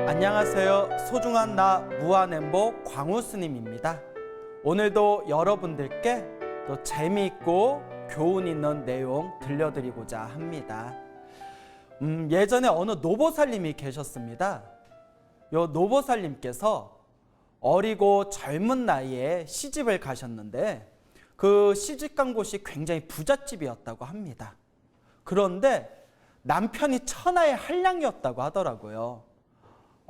안녕하세요. 소중한 나 무한행복 광우 스님입니다. 오늘도 여러분들께 또 재미있고 교훈 있는 내용 들려드리고자 합니다. 예전에 어느 노보살님이 계셨습니다. 요 노보살님께서 어리고 젊은 나이에 시집을 가셨는데 그 시집 간 곳이 굉장히 부잣집이었다고 합니다. 그런데 남편이 천하의 한량이었다고 하더라고요.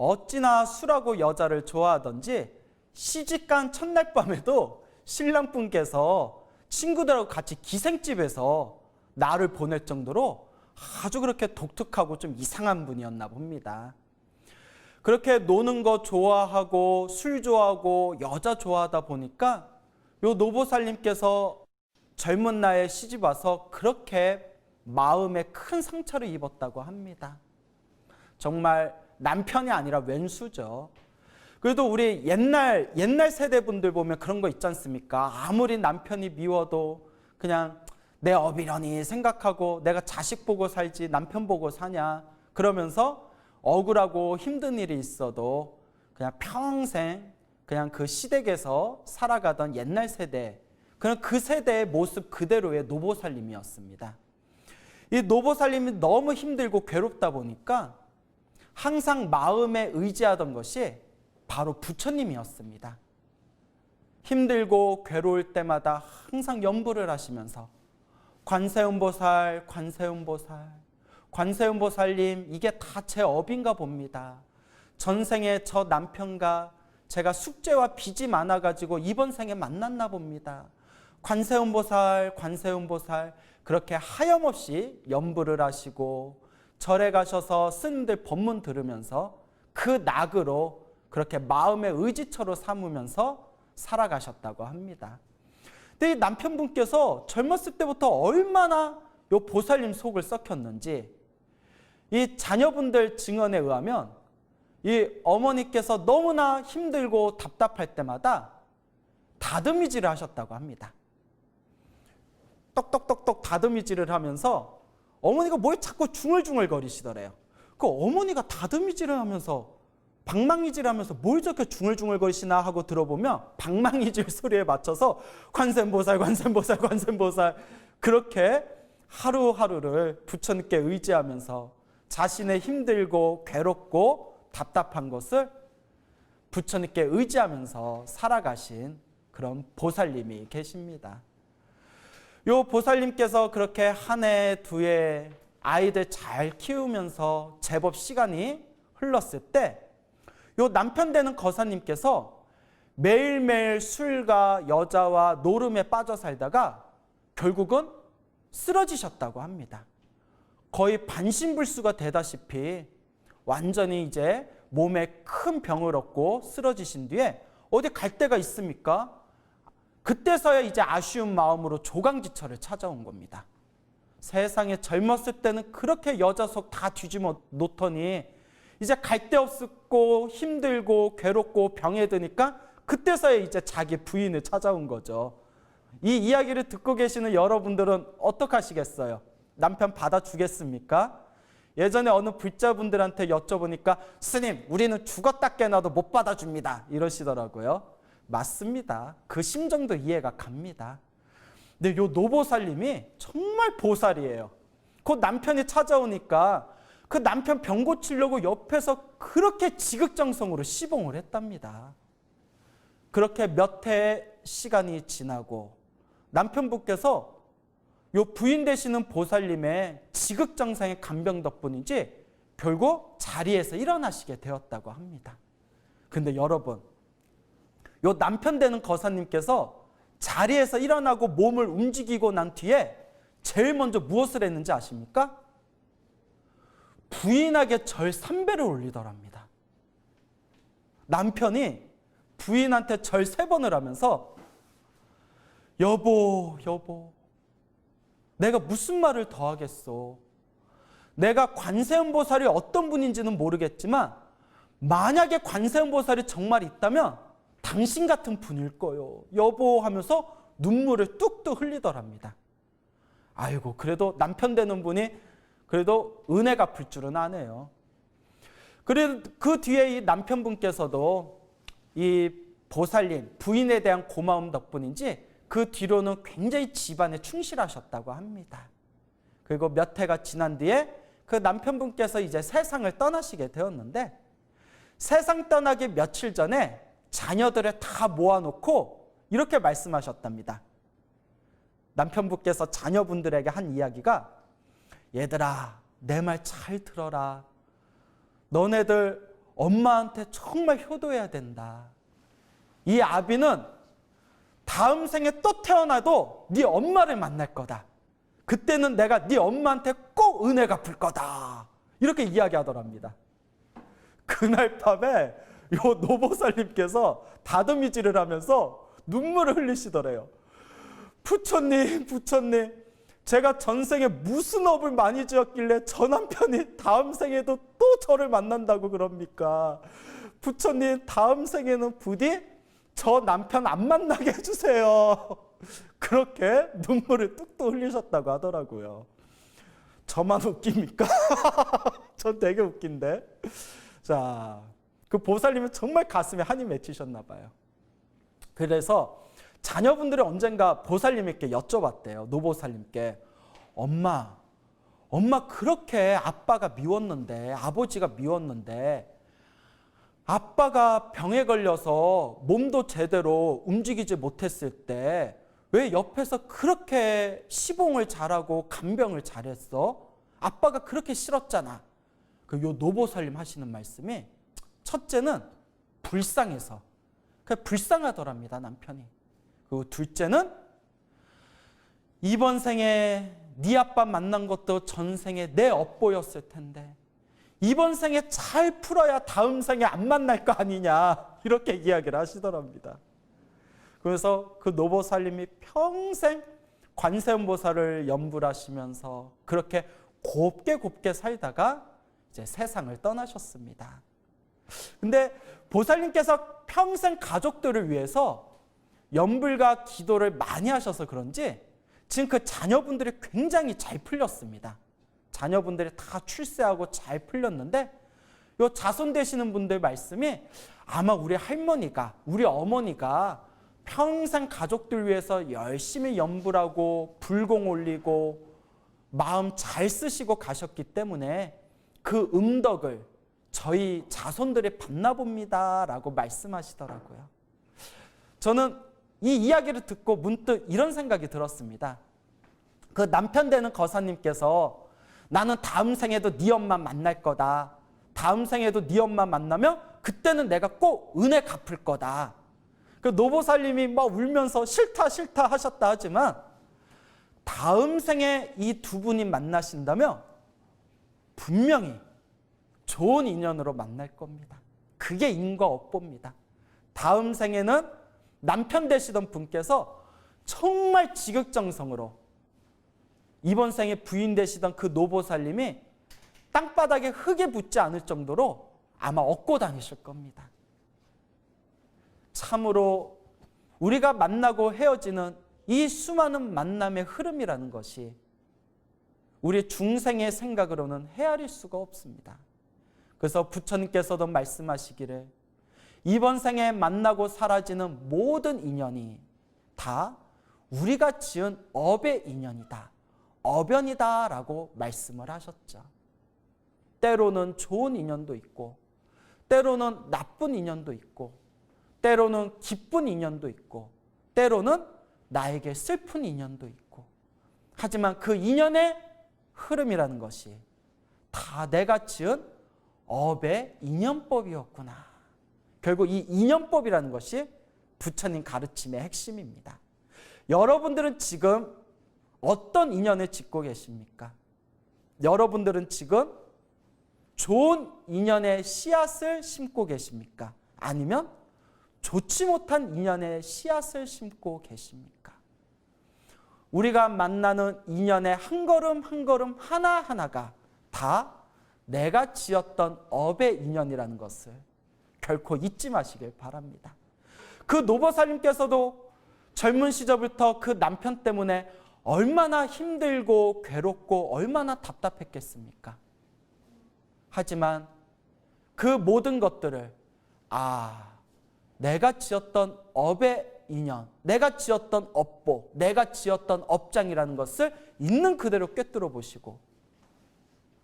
어찌나 술하고 여자를 좋아하던지 시집간 첫날 밤에도 신랑분께서 친구들하고 같이 기생집에서 날을 보낼 정도로 아주 그렇게 독특하고 좀 이상한 분이었나 봅니다. 그렇게 노는 거 좋아하고 술 좋아하고 여자 좋아하다 보니까 요 노보살님께서 젊은 나이에 시집 와서 그렇게 마음에 큰 상처를 입었다고 합니다. 정말 남편이 아니라 왼수죠. 그래도 우리 옛날 세대분들 보면 그런 거 있지 않습니까? 아무리 남편이 미워도 그냥 내 업이려니 생각하고 내가 자식 보고 살지 남편 보고 사냐 그러면서 억울하고 힘든 일이 있어도 그냥 평생 그냥 그 시댁에서 살아가던 옛날 세대, 그냥 그 세대의 모습 그대로의 노보살님이었습니다. 이 노보살님이 너무 힘들고 괴롭다 보니까 항상 마음에 의지하던 것이 바로 부처님이었습니다. 힘들고 괴로울 때마다 항상 염불을 하시면서 관세음보살, 관세음보살, 관세음보살님 이게 다 제 업인가 봅니다. 전생에 저 남편과 제가 숙제와 빚이 많아가지고 이번 생에 만났나 봅니다. 관세음보살, 관세음보살 그렇게 하염없이 염불을 하시고 절에 가셔서 스님들 법문 들으면서 그 낙으로 그렇게 마음의 의지처로 삼으면서 살아가셨다고 합니다. 근데 이 남편분께서 젊었을 때부터 얼마나 요 보살님 속을 썩혔는지 이 자녀분들 증언에 의하면 이 어머니께서 너무나 힘들고 답답할 때마다 다듬이질을 하셨다고 합니다. 똑똑똑똑 다듬이질을 하면서 어머니가 뭘 자꾸 중얼중얼 거리시더래요. 그 어머니가 다듬이질을 하면서 방망이질을 하면서 뭘 저렇게 중얼중얼 거리시나 하고 들어보면 방망이질 소리에 맞춰서 관세음보살, 관세음보살, 관세음보살 그렇게 하루하루를 부처님께 의지하면서 자신의 힘들고 괴롭고 답답한 것을 부처님께 의지하면서 살아가신 그런 보살님이 계십니다. 요 보살님께서 그렇게 한 해, 두 해 아이들 잘 키우면서 제법 시간이 흘렀을 때 요 남편 되는 거사님께서 매일매일 술과 여자와 노름에 빠져 살다가 결국은 쓰러지셨다고 합니다. 거의 반신불수가 되다시피 완전히 이제 몸에 큰 병을 얻고 쓰러지신 뒤에 어디 갈 데가 있습니까? 그때서야 이제 아쉬운 마음으로 조강지처를 찾아온 겁니다. 세상에 젊었을 때는 그렇게 여자 속 다 뒤집어 놓더니 이제 갈 데 없고 힘들고 괴롭고 병에 드니까 그때서야 이제 자기 부인을 찾아온 거죠. 이 이야기를 듣고 계시는 여러분들은 어떡하시겠어요? 남편 받아주겠습니까? 예전에 어느 불자분들한테 여쭤보니까 스님 우리는 죽었다 깨나도 못 받아줍니다 이러시더라고요. 맞습니다. 그 심정도 이해가 갑니다. 근데 요 노보살님이 정말 보살이에요. 그 남편이 찾아오니까 그 남편 병 고치려고 옆에서 그렇게 지극정성으로 시봉을 했답니다. 그렇게 몇 해의 시간이 지나고 남편분께서 요 부인 되시는 보살님의 지극정성의 간병 덕분인지 결국 자리에서 일어나시게 되었다고 합니다. 근데 여러분 요 남편 되는 거사님께서 자리에서 일어나고 몸을 움직이고 난 뒤에 제일 먼저 무엇을 했는지 아십니까? 부인에게 절 3배를 올리더랍니다. 남편이 부인한테 절 3번을 하면서 여보 내가 무슨 말을 더 하겠소. 내가 관세음보살이 어떤 분인지는 모르겠지만 만약에 관세음보살이 정말 있다면 당신 같은 분일 거요. 여보 하면서 눈물을 뚝뚝 흘리더랍니다. 아이고 그래도 남편 되는 분이 그래도 은혜 갚을 줄은 아네요. 그리고 그 뒤에 이 남편분께서도 이 보살님, 부인에 대한 고마움 덕분인지 그 뒤로는 굉장히 집안에 충실하셨다고 합니다. 그리고 몇 해가 지난 뒤에 그 남편분께서 이제 세상을 떠나시게 되었는데, 세상 떠나기 며칠 전에 자녀들을 다 모아놓고 이렇게 말씀하셨답니다. 남편분께서 자녀분들에게 한 이야기가, 얘들아, 내 말 잘 들어라. 너네들 엄마한테 정말 효도해야 된다. 이 아비는 다음 생에 또 태어나도 네 엄마를 만날 거다. 그때는 내가 네 엄마한테 꼭 은혜 갚을 거다. 이렇게 이야기하더랍니다. 그날 밤에 요 노보살님께서 다듬이질을 하면서 눈물을 흘리시더래요. 부처님, 제가 전생에 무슨 업을 많이 지었길래 저 남편이 다음 생에도 또 저를 만난다고 그럽니까? 부처님, 다음 생에는 부디 저 남편 안 만나게 해주세요. 그렇게 눈물을 뚝뚝 흘리셨다고 하더라고요. 저만 웃깁니까? 전 되게 웃긴데. 자, 그 보살님은 정말 가슴에 한이 맺히셨나 봐요. 그래서 자녀분들이 언젠가 보살님께 여쭤봤대요. 노보살님께. 엄마 그렇게 아빠가 미웠는데, 아버지가 미웠는데, 아빠가 병에 걸려서 몸도 제대로 움직이지 못했을 때 왜 옆에서 그렇게 시봉을 잘하고 간병을 잘했어? 아빠가 그렇게 싫었잖아. 그 요 노보살님 하시는 말씀이, 첫째는 불쌍해서, 불쌍하더랍니다, 남편이. 그리고 둘째는 이번 생에 네 아빠 만난 것도 전생에 내 업보였을 텐데 이번 생에 잘 풀어야 다음 생에 안 만날 거 아니냐, 이렇게 이야기를 하시더랍니다. 그래서 그 노보살님이 평생 관세음보살을 염불하시면서 그렇게 곱게 살다가 이제 세상을 떠나셨습니다. 근데 보살님께서 평생 가족들을 위해서 염불과 기도를 많이 하셔서 그런지 지금 그 자녀분들이 굉장히 잘 풀렸습니다. 자녀분들이 다 출세하고 잘 풀렸는데, 요 자손 되시는 분들 말씀이 아마 우리 할머니가, 우리 어머니가 평생 가족들 위해서 열심히 염불하고 불공 올리고 마음 잘 쓰시고 가셨기 때문에 그 음덕을 저희 자손들이 받나 봅니다 라고 말씀하시더라고요. 저는 이 이야기를 듣고 문득 이런 생각이 들었습니다. 그 남편 되는 거사님께서 나는 다음 생에도 네 엄마 만날 거다. 다음 생에도 네 엄마 만나면 그때는 내가 꼭 은혜 갚을 거다. 그 노보살님이 막 울면서 싫다 하셨다 하지만 다음 생에 이 두 분이 만나신다면 분명히 좋은 인연으로 만날 겁니다. 그게 인과 업보입니다. 다음 생에는 남편 되시던 분께서 정말 지극정성으로 이번 생에 부인 되시던 그 노보살님이 땅바닥에 흙이 붙지 않을 정도로 아마 얻고 다니실 겁니다. 참으로 우리가 만나고 헤어지는 이 수많은 만남의 흐름이라는 것이 우리 중생의 생각으로는 헤아릴 수가 없습니다. 그래서 부처님께서도 말씀하시기를 이번 생에 만나고 사라지는 모든 인연이 다 우리가 지은 업의 인연이다. 어변이다 라고 말씀을 하셨죠. 때로는 좋은 인연도 있고 때로는 나쁜 인연도 있고 때로는 기쁜 인연도 있고 때로는 나에게 슬픈 인연도 있고, 하지만 그 인연의 흐름이라는 것이 다 내가 지은 업의 인연법이었구나. 결국 이 인연법이라는 것이 부처님 가르침의 핵심입니다. 여러분들은 지금 어떤 인연을 짓고 계십니까? 여러분들은 지금 좋은 인연의 씨앗을 심고 계십니까? 아니면 좋지 못한 인연의 씨앗을 심고 계십니까? 우리가 만나는 인연의 한 걸음 한 걸음 하나하나가 다 내가 지었던 업의 인연이라는 것을 결코 잊지 마시길 바랍니다. 그 노보살님께서도 젊은 시절부터 그 남편 때문에 얼마나 힘들고 괴롭고 얼마나 답답했겠습니까? 하지만 그 모든 것들을 내가 지었던 업의 인연, 내가 지었던 업보, 내가 지었던 업장이라는 것을 있는 그대로 꿰뚫어 보시고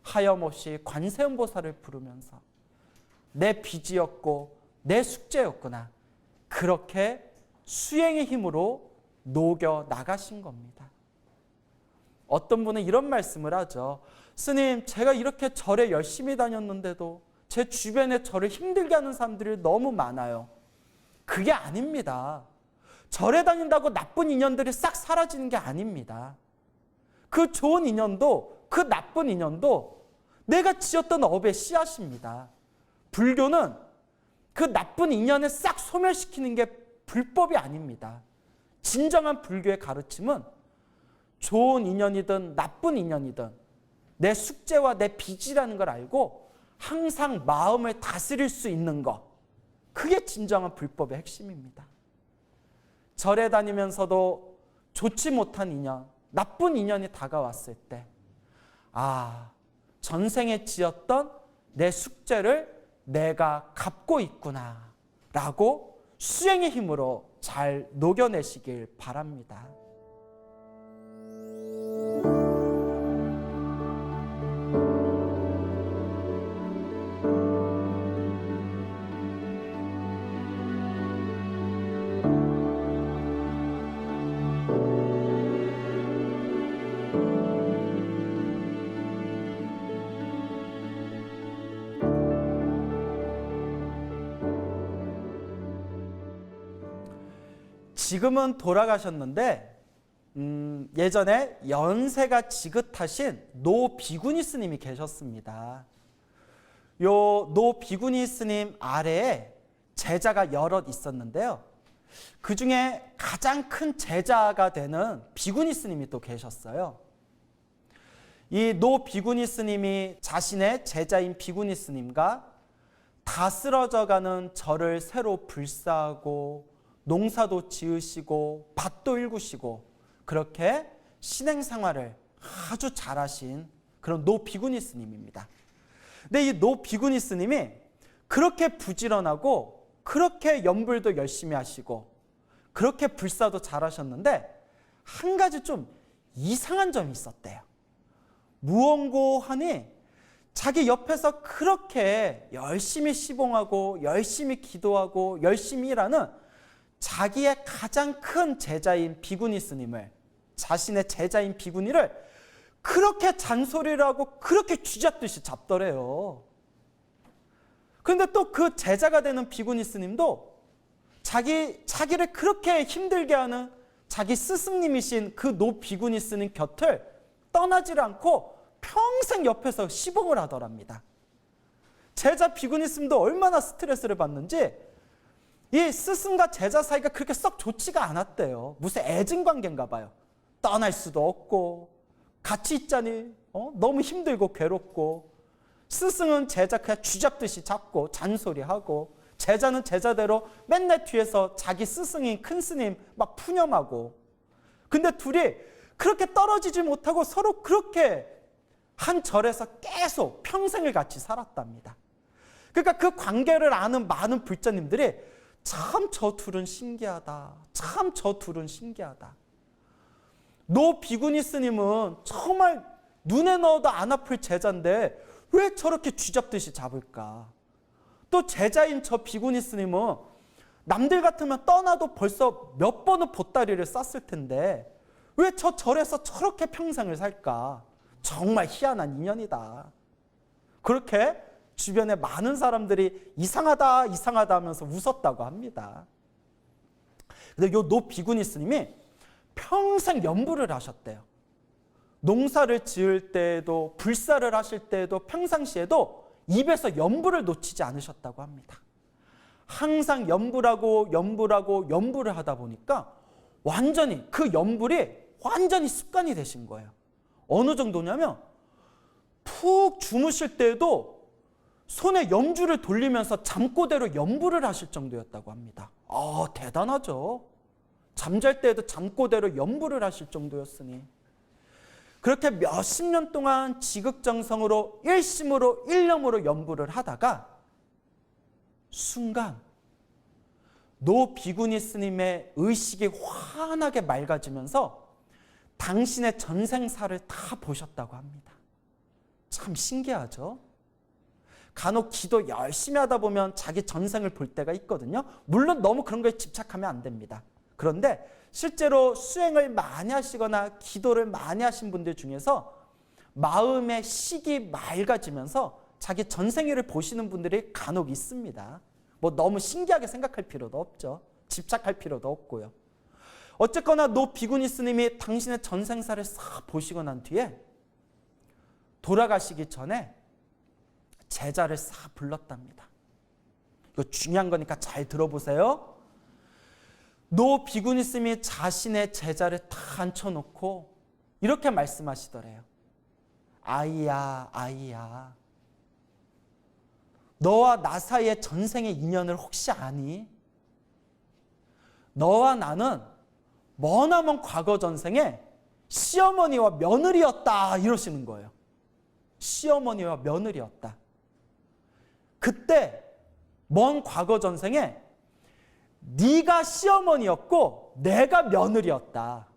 하염없이 관세음보살을 부르면서 내 빚이었고 내 숙제였구나, 그렇게 수행의 힘으로 녹여 나가신 겁니다. 어떤 분은 이런 말씀을 하죠. 스님, 제가 이렇게 절에 열심히 다녔는데도 제 주변에 저를 힘들게 하는 사람들이 너무 많아요. 그게 아닙니다. 절에 다닌다고 나쁜 인연들이 싹 사라지는 게 아닙니다. 그 좋은 인연도, 그 나쁜 인연도 내가 지었던 업의 씨앗입니다. 불교는 그 나쁜 인연을 싹 소멸시키는 게 불법이 아닙니다. 진정한 불교의 가르침은 좋은 인연이든 나쁜 인연이든 내 숙제와 내 빚이라는 걸 알고 항상 마음을 다스릴 수 있는 것, 그게 진정한 불법의 핵심입니다. 절에 다니면서도 좋지 못한 인연, 나쁜 인연이 다가왔을 때 전생에 지었던 내 숙제를 내가 갚고 있구나 라고 수행의 힘으로 잘 녹여내시길 바랍니다. 지금은 돌아가셨는데 예전에 연세가 지긋하신 노 비구니 스님이 계셨습니다. 요 노 비구니 스님 아래에 제자가 여럿 있었는데요. 그 중에 가장 큰 제자가 되는 비구니 스님이 또 계셨어요. 이 노 비구니 스님이 자신의 제자인 비구니 스님과 다 쓰러져가는 절을 새로 불사하고 농사도 지으시고 밭도 일구시고 그렇게 신행 생활을 아주 잘하신 그런 노 비구니 스님입니다. 근데 이 노 비구니 스님이 그렇게 부지런하고 그렇게 연불도 열심히 하시고 그렇게 불사도 잘하셨는데 한 가지 좀 이상한 점이 있었대요. 무언고하니 자기 옆에서 그렇게 열심히 시봉하고 열심히 기도하고 열심히 일하는 자기의 가장 큰 제자인 비구니 스님을, 자신의 제자인 비구니를 그렇게 잔소리를 하고 그렇게 쥐잡듯이 잡더래요. 그런데 또 그 제자가 되는 비구니 스님도 자기를 그렇게 힘들게 하는 자기 스승님이신 그 노 비구니 스님 곁을 떠나질 않고 평생 옆에서 시봉을 하더랍니다. 제자 비구니 스님도 얼마나 스트레스를 받는지 이 스승과 제자 사이가 그렇게 썩 좋지가 않았대요. 무슨 애증관계인가 봐요. 떠날 수도 없고 같이 있자니 너무 힘들고 괴롭고, 스승은 제자 그냥 쥐잡듯이 잡고 잔소리하고, 제자는 제자대로 맨날 뒤에서 자기 스승인 큰 스님 막 푸념하고, 근데 둘이 그렇게 떨어지지 못하고 서로 그렇게 한 절에서 계속 평생을 같이 살았답니다. 그러니까 그 관계를 아는 많은 불자님들이 참 저 둘은 신기하다, 참 저 둘은 신기하다. 노 비구니 스님은 정말 눈에 넣어도 안 아플 제자인데 왜 저렇게 쥐잡듯이 잡을까? 또 제자인 저 비구니 스님은 남들 같으면 떠나도 벌써 몇 번은 보따리를 쌌을 텐데 왜 저 절에서 저렇게 평생을 살까? 정말 희한한 인연이다. 그렇게 주변에 많은 사람들이 이상하다 이상하다 하면서 웃었다고 합니다. 근데 요 노 비구니 스님이 평생 연불을 하셨대요. 농사를 지을 때에도 불사를 하실 때에도 평상시에도 입에서 연불을 놓치지 않으셨다고 합니다. 항상 연불하고 연불하고 연불을 하다 보니까 완전히 그 연불이 완전히 습관이 되신 거예요. 어느 정도냐면 푹 주무실 때에도 손에 염주를 돌리면서 잠꼬대로 연불을 하실 정도였다고 합니다. 대단하죠. 잠잘 때에도 잠꼬대로 연불을 하실 정도였으니 그렇게 몇십 년 동안 지극정성으로 일심으로 일념으로 연불을 하다가 순간 노 비구니 스님의 의식이 환하게 맑아지면서 당신의 전생사를 다 보셨다고 합니다. 참 신기하죠? 간혹 기도 열심히 하다 보면 자기 전생을 볼 때가 있거든요. 물론 너무 그런 거에 집착하면 안 됩니다. 그런데 실제로 수행을 많이 하시거나 기도를 많이 하신 분들 중에서 마음의 식이 맑아지면서 자기 전생일을 보시는 분들이 간혹 있습니다. 뭐 너무 신기하게 생각할 필요도 없죠. 집착할 필요도 없고요. 어쨌거나 노 비구니 스님이 당신의 전생사를 싹 보시고 난 뒤에 돌아가시기 전에 제자를 싹 불렀답니다. 이거 중요한 거니까 잘 들어보세요. 노 비구니 스님이 자신의 제자를 다 앉혀놓고 이렇게 말씀하시더래요. 아이야, 아이야. 너와 나 사이의 전생의 인연을 혹시 아니? 너와 나는 머나먼 과거 전생에 시어머니와 며느리였다 이러시는 거예요. 시어머니와 며느리였다. 그때 먼 과거 전생에 네가 시어머니였고 내가 며느리였다.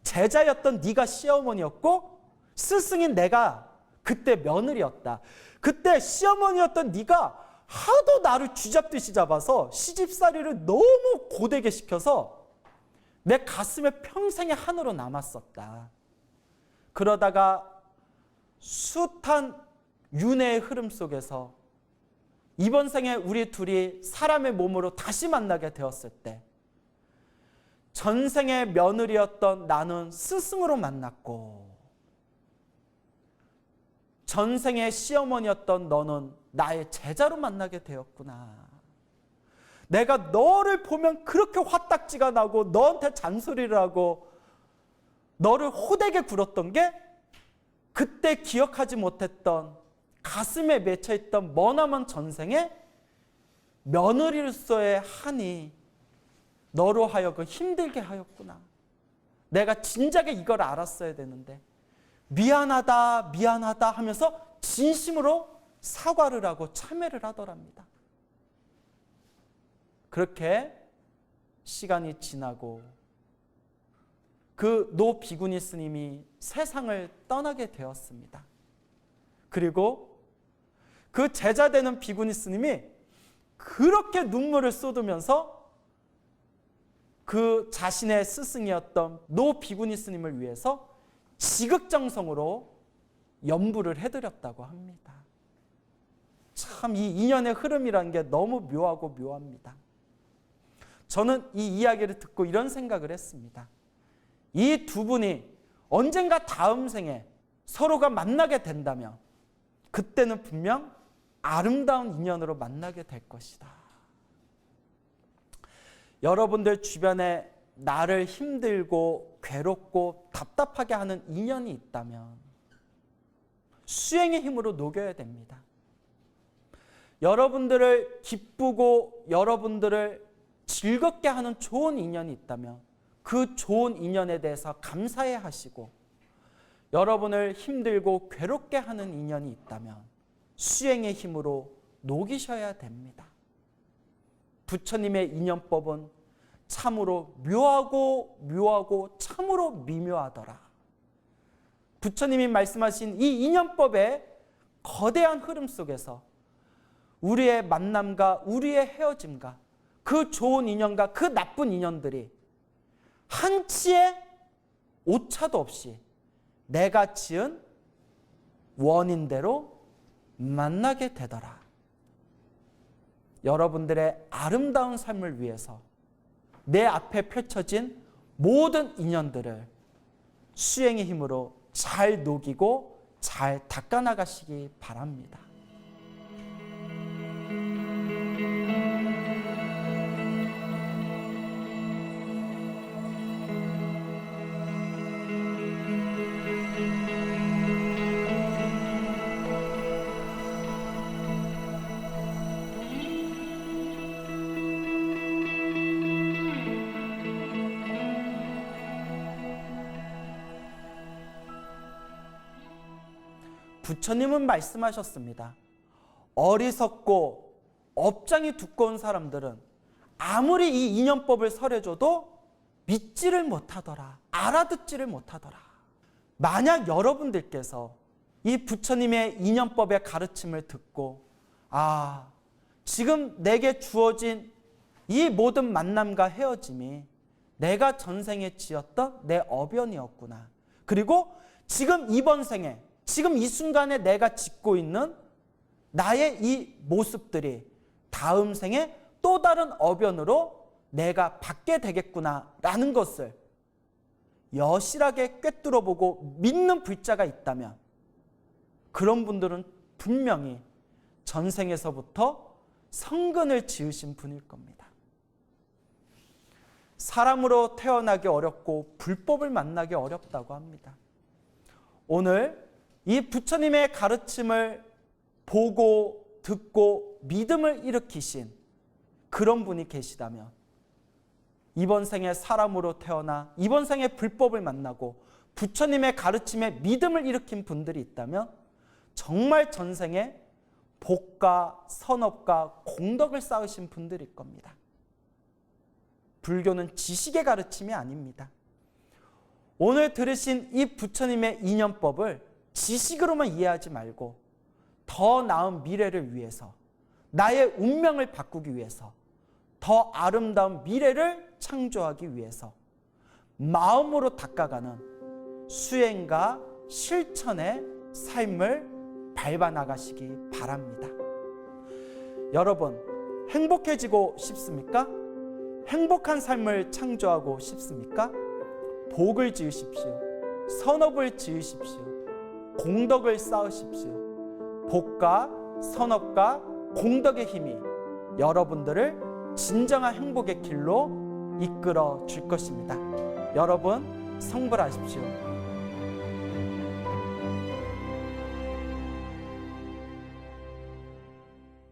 제자였던 네가 시어머니였고 스승인 내가 그때 며느리였다. 그때 시어머니였던 네가 하도 나를 쥐잡듯이 잡아서 시집살이를 너무 고되게 시켜서 내 가슴에 평생의 한으로 남았었다. 그러다가 숱한 윤회의 흐름 속에서 이번 생에 우리 둘이 사람의 몸으로 다시 만나게 되었을 때 전생의 며느리였던 나는 스승으로 만났고 전생의 시어머니였던 너는 나의 제자로 만나게 되었구나. 내가 너를 보면 그렇게 화딱지가 나고 너한테 잔소리를 하고 너를 호되게 굴었던 게 그때 기억하지 못했던 가슴에 맺혀있던 머나먼 전생의 며느리로서의 한이 너로 하여금 힘들게 하였구나. 내가 진작에 이걸 알았어야 되는데 미안하다 미안하다 하면서 진심으로 사과를 하고 참회를 하더랍니다. 그렇게 시간이 지나고 그 노 비구니 스님이 세상을 떠나게 되었습니다. 그리고 그 제자 되는 비구니 스님이 그렇게 눈물을 쏟으면서 그 자신의 스승이었던 노 비구니 스님을 위해서 지극정성으로 염불을 해드렸다고 합니다. 참 이 인연의 흐름이라는 게 너무 묘하고 묘합니다. 저는 이 이야기를 듣고 이런 생각을 했습니다. 이 두 분이 언젠가 다음 생에 서로가 만나게 된다면 그때는 분명 아름다운 인연으로 만나게 될 것이다. 여러분들 주변에 나를 힘들고 괴롭고 답답하게 하는 인연이 있다면 수행의 힘으로 녹여야 됩니다. 여러분들을 기쁘고 여러분들을 즐겁게 하는 좋은 인연이 있다면 그 좋은 인연에 대해서 감사해 하시고 여러분을 힘들고 괴롭게 하는 인연이 있다면 수행의 힘으로 녹이셔야 됩니다. 부처님의 인연법은 참으로 묘하고 참으로 미묘하더라. 부처님이 말씀하신 이 인연법의 거대한 흐름 속에서 우리의 만남과 우리의 헤어짐과 그 좋은 인연과 그 나쁜 인연들이 한치의 오차도 없이 내가 지은 원인대로 만나게 되더라. 여러분들의 아름다운 삶을 위해서 내 앞에 펼쳐진 모든 인연들을 수행의 힘으로 잘 녹이고 잘 닦아나가시기 바랍니다. 부처님은 말씀하셨습니다. 어리석고 업장이 두꺼운 사람들은 아무리 이 인연법을 설해줘도 믿지를 못하더라. 알아듣지를 못하더라. 만약 여러분들께서 이 부처님의 인연법의 가르침을 듣고 지금 내게 주어진 이 모든 만남과 헤어짐이 내가 전생에 지었던 내 업연이었구나. 그리고 지금 이번 생에, 지금 이 순간에 내가 짓고 있는 나의 이 모습들이 다음 생에 또 다른 업연으로 내가 받게 되겠구나라는 것을 여실하게 꿰뚫어보고 믿는 불자가 있다면 그런 분들은 분명히 전생에서부터 성근을 지으신 분일 겁니다. 사람으로 태어나기 어렵고 불법을 만나기 어렵다고 합니다. 오늘 이 부처님의 가르침을 보고 듣고 믿음을 일으키신 그런 분이 계시다면 이번 생에 사람으로 태어나 이번 생에 불법을 만나고 부처님의 가르침에 믿음을 일으킨 분들이 있다면 정말 전생에 복과 선업과 공덕을 쌓으신 분들일 겁니다. 불교는 지식의 가르침이 아닙니다. 오늘 들으신 이 부처님의 인연법을 지식으로만 이해하지 말고 더 나은 미래를 위해서, 나의 운명을 바꾸기 위해서, 더 아름다운 미래를 창조하기 위해서 마음으로 닦아가는 수행과 실천의 삶을 밟아나가시기 바랍니다. 여러분, 행복해지고 싶습니까? 행복한 삶을 창조하고 싶습니까? 복을 지으십시오. 선업을 지으십시오. 공덕을 쌓으십시오. 복과 선업과 공덕의 힘이 여러분들을 진정한 행복의 길로 이끌어 줄 것입니다. 여러분, 성불하십시오.